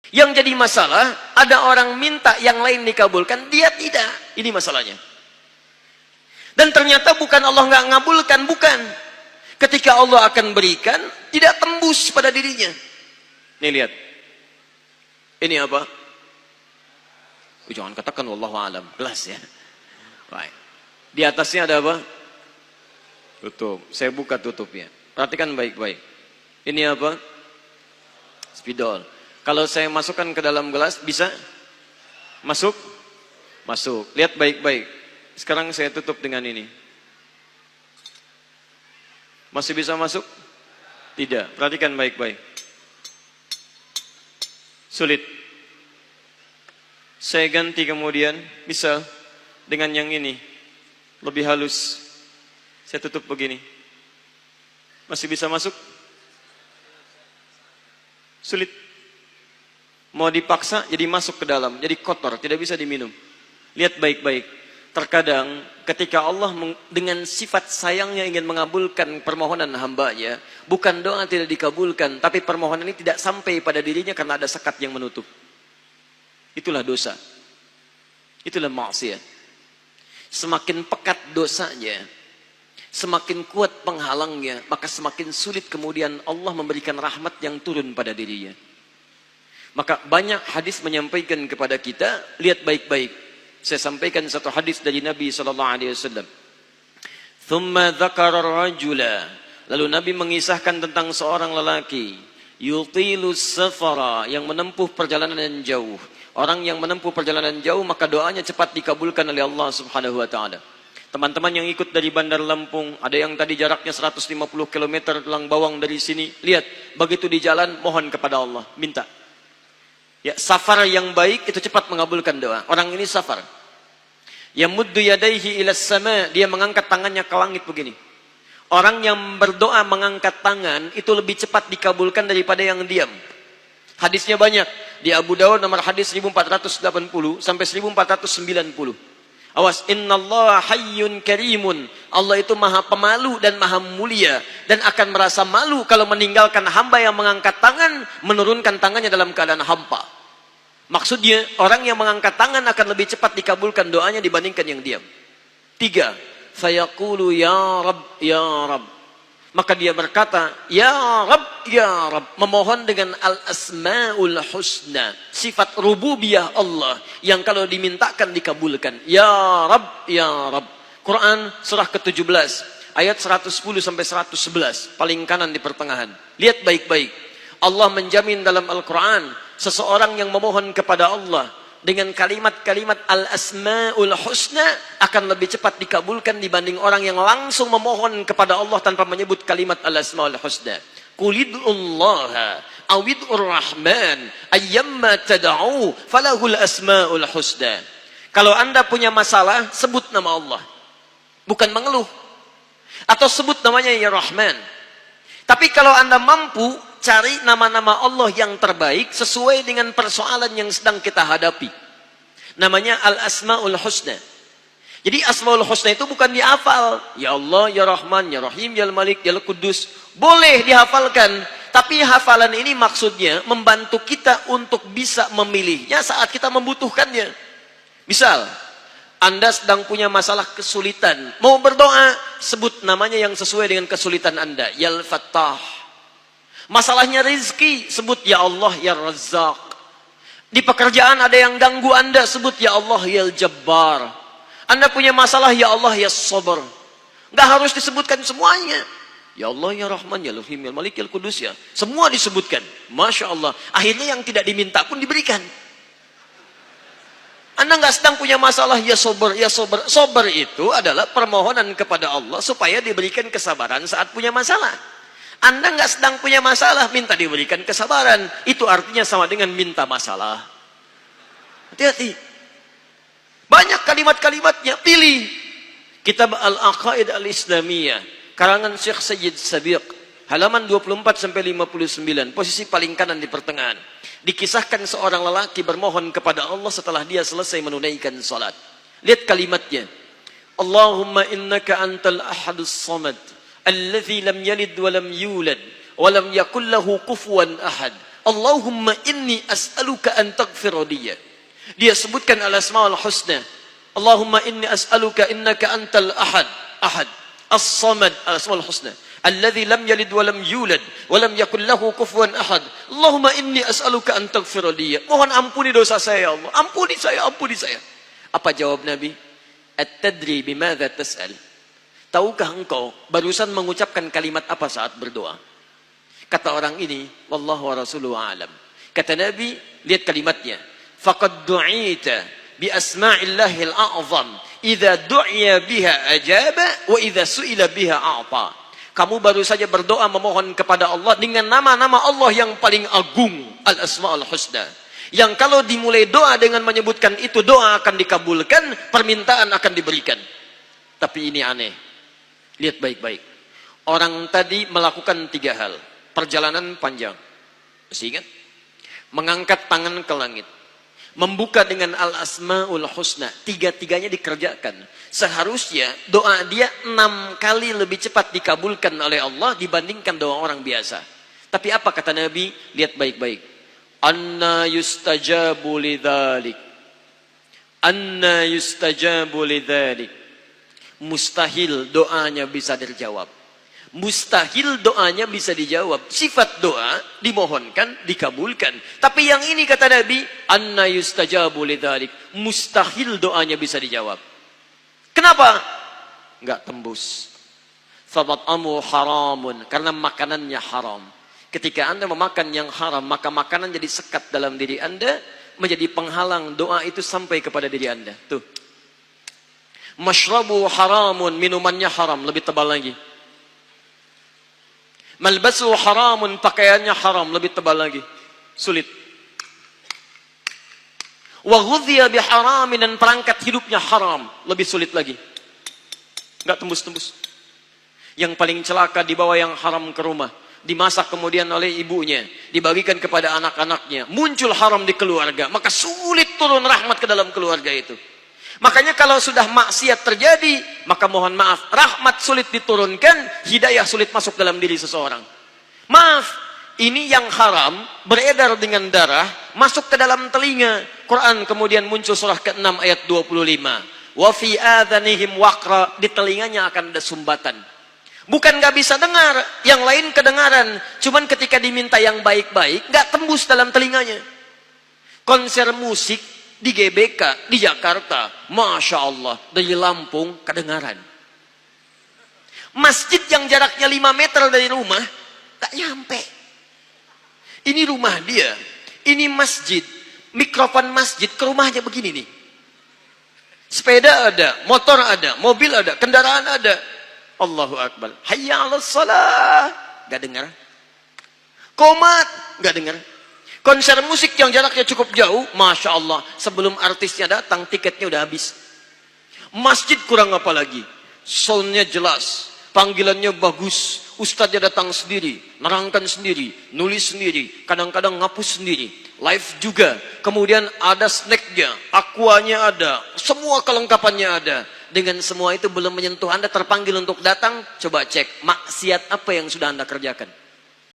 Yang jadi masalah, ada orang minta yang lain dikabulkan, dia tidak. Ini masalahnya. Dan ternyata bukan Allah nggak ngabulkan, bukan. Ketika Allah akan berikan, tidak tembus pada dirinya. Nih lihat. Ini apa? Jangan katakan wallahu alam, gelas ya. Baik. Di atasnya ada apa? Tutup. Saya buka tutupnya. Perhatikan baik-baik. Ini apa? Spidol. Kalau saya masukkan ke dalam gelas, bisa? Masuk? Masuk. Lihat baik-baik. Sekarang saya tutup dengan ini. Masih bisa masuk? Tidak. Perhatikan baik-baik. Sulit. Saya ganti kemudian, bisa dengan yang ini. Lebih halus. Saya tutup begini. Masih bisa masuk? Sulit. Mau dipaksa jadi masuk ke dalam, jadi kotor, tidak bisa diminum. Lihat baik-baik. Terkadang ketika Allah dengan sifat sayangnya ingin mengabulkan permohonan hambanya, bukan doa tidak dikabulkan, tapi permohonan ini tidak sampai pada dirinya karena ada sekat yang menutup. Itulah dosa. Itulah maksiat. Semakin pekat dosanya, semakin kuat penghalangnya, maka semakin sulit kemudian Allah memberikan rahmat yang turun pada dirinya. Maka banyak hadis menyampaikan kepada kita, lihat baik-baik. Saya sampaikan satu hadis dari Nabi SAW. Thumma dzakara rajula. Lalu Nabi mengisahkan tentang seorang lelaki. Yutilus safara, yang menempuh perjalanan yang jauh. Orang yang menempuh perjalanan jauh, maka doanya cepat dikabulkan oleh Allah Subhanahu wa ta'ala. Teman-teman yang ikut dari Bandar Lampung, ada yang tadi jaraknya 150 km Tulang Bawang dari sini. Lihat, begitu di jalan, mohon kepada Allah, minta. Ya, safar yang baik itu cepat mengabulkan doa. Orang ini safar. Yamuddu yadaihi ilas sama, dia mengangkat tangannya ke langit begini. Orang yang berdoa mengangkat tangan itu lebih cepat dikabulkan daripada yang diam. Hadisnya banyak. Di Abu Dawud nomor hadis 1480 sampai 1490. Awas, innallaha hayyun karimun. Allah itu maha pemalu dan maha mulia, dan akan merasa malu kalau meninggalkan hamba yang mengangkat tangan, menurunkan tangannya dalam keadaan hampa. Maksudnya, orang yang mengangkat tangan akan lebih cepat dikabulkan doanya dibandingkan yang diam. 3. Fayaqulu ya Rabb, ya Rabb. Maka dia berkata, ya Rabb, ya Rabb. Memohon dengan al-asma'ul husna. Sifat rububiyah Allah. Yang kalau dimintakan dikabulkan. Ya Rabb, ya Rabb. Quran surah ke-17. Ayat 110 sampai 111. Paling kanan di pertengahan. Lihat baik-baik. Allah menjamin dalam Al-Quran. Seseorang yang memohon kepada Allah. Dengan kalimat-kalimat al-asma'ul husna akan lebih cepat dikabulkan dibanding orang yang langsung memohon kepada Allah tanpa menyebut kalimat al-asma'ul husna. Qulid'ullaha awid'ur rahman ayyamma tada'u falahul asma'ul husna. Kalau Anda punya masalah, sebut nama Allah. Bukan mengeluh. Atau sebut namanya ya Rahman. Tapi kalau Anda mampu, cari nama-nama Allah yang terbaik sesuai dengan persoalan yang sedang kita hadapi. Namanya Al-Asma'ul Husna. Jadi Asma'ul Husna itu bukan dihafal. Ya Allah, Ya Rahman, Ya Rahim, Ya Malik, Ya Qudus. Boleh dihafalkan. Tapi hafalan ini maksudnya membantu kita untuk bisa memilihnya saat kita membutuhkannya. Misal, Anda sedang punya masalah kesulitan. Mau berdoa, sebut namanya yang sesuai dengan kesulitan Anda. Ya Al-Fattah. Masalahnya rezeki, sebut ya Allah ya Razzaq. Di pekerjaan ada yang ganggu Anda, sebut ya Allah ya Jabbar. Anda punya masalah, ya Allah ya Sabar. Nggak harus disebutkan semuanya. Ya Allah ya Rahman ya Rahim ya Malik ya Qudus ya. Semua disebutkan. Masya Allah. Akhirnya yang tidak diminta pun diberikan. Anda nggak sedang punya masalah, ya Sabar ya Sabar. Sabar itu adalah permohonan kepada Allah supaya diberikan kesabaran saat punya masalah. Anda nggak sedang punya masalah, minta diberikan kesabaran. Itu artinya sama dengan minta masalah. Hati-hati. Banyak kalimat-kalimatnya, pilih. Kitab Al-Aqaid Al-Islamiyah, karangan Syekh Sayyid Sabiq, halaman 24-59, posisi paling kanan di pertengahan. Dikisahkan seorang lelaki bermohon kepada Allah setelah dia selesai menunaikan salat. Lihat kalimatnya. Allahumma innaka antal ahadus samad. Alladzi lam yalid wa lam yulad wa lam yakul lahu kufuwan ahad Allahumma inni as'aluka an taghfira liya. Dia sebutkan al-asmaul husna. Allahumma inni as'aluka innaka antal ahad. Ahad. As-samad. Al-asmaul husna. Alladhi lam yalid wa lam yulad wa lam yakul lahu kufuwan ahad. Allahumma inni as'aluka an taghfira liya. Mohon ampuni dosa saya ya Allah. Ampuni saya, ampuni saya. Apa jawab Nabi? At-tadri bimadza tas'al? Tahukah engkau barusan mengucapkan kalimat apa saat berdoa? Kata orang ini, wallahu wa rasuluhu a'lam. Kata Nabi, lihat kalimatnya. Faqad du'ita bi asma'illahil a'zam. Idza du'iya biha ajaba wa idza su'ila biha a'ta. Kamu baru saja berdoa memohon kepada Allah dengan nama-nama Allah yang paling agung, al-asma'ul husna. Yang kalau dimulai doa dengan menyebutkan itu, doa akan dikabulkan, permintaan akan diberikan. Tapi ini aneh. Lihat baik-baik. Orang tadi melakukan 3 hal. Perjalanan panjang. Masih ingat? Mengangkat tangan ke langit. Membuka dengan al-asma'ul husna. 3-tiganya dikerjakan. Seharusnya doa dia 6 kali lebih cepat dikabulkan oleh Allah dibandingkan doa orang biasa. Tapi apa kata Nabi? Lihat baik-baik. Anna yustajabu lidzalik. Anna yustajabu lidzalik. Mustahil doanya bisa dijawab. Mustahil doanya bisa dijawab. Sifat doa dimohonkan, dikabulkan. Tapi yang ini kata Nabi, anna yustajabu lidzalik. Mustahil doanya bisa dijawab. Kenapa? Enggak tembus. Famat'amu haramun, karena makanannya haram. Ketika Anda memakan yang haram, maka makanan jadi sekat dalam diri Anda, menjadi penghalang doa itu sampai kepada diri Anda. Tuh. Mashrabu haramun, minumannya haram, lebih tebal lagi. Malbasu haramun, pakaiannya haram, lebih tebal lagi. Sulit. Wa ghudhiya biharamin, dan perangkat hidupnya haram, lebih sulit lagi. Enggak tembus-tembus. Yang paling celaka dibawa yang haram ke rumah, dimasak kemudian oleh ibunya, dibagikan kepada anak-anaknya, muncul haram di keluarga, maka sulit turun rahmat ke dalam keluarga itu. Makanya kalau sudah maksiat terjadi, maka mohon maaf, rahmat sulit diturunkan, hidayah sulit masuk dalam diri seseorang. Maaf, ini yang haram, beredar dengan darah, masuk ke dalam telinga. Quran kemudian muncul surah ke-6 ayat 25. Wa fi adhanihim waqra, di telinganya akan ada sumbatan. Bukan gak bisa dengar, yang lain kedengaran. Cuman ketika diminta yang baik-baik, gak tembus dalam telinganya. Konser musik di GBK, di Jakarta, Masya Allah, dari Lampung, kedengaran. Masjid yang jaraknya 5 meter dari rumah, tak nyampe. Ini rumah dia, ini masjid, mikrofon masjid ke rumahnya begini nih. Sepeda ada, motor ada, mobil ada, kendaraan ada. Allahu Akbar. Hayya 'alas shalah. Gak dengar. Qomat, gak dengar. Konser musik yang jaraknya cukup jauh, Masya Allah, sebelum artisnya datang, tiketnya udah habis. Masjid kurang apa lagi? Soundnya jelas, panggilannya bagus, ustadznya datang sendiri, nerangkan sendiri, nulis sendiri, kadang-kadang ngapus sendiri, live juga. Kemudian ada snacknya, aquanya ada, semua kelengkapannya ada. Dengan semua itu belum menyentuh Anda terpanggil untuk datang, coba cek, maksiat apa yang sudah Anda kerjakan?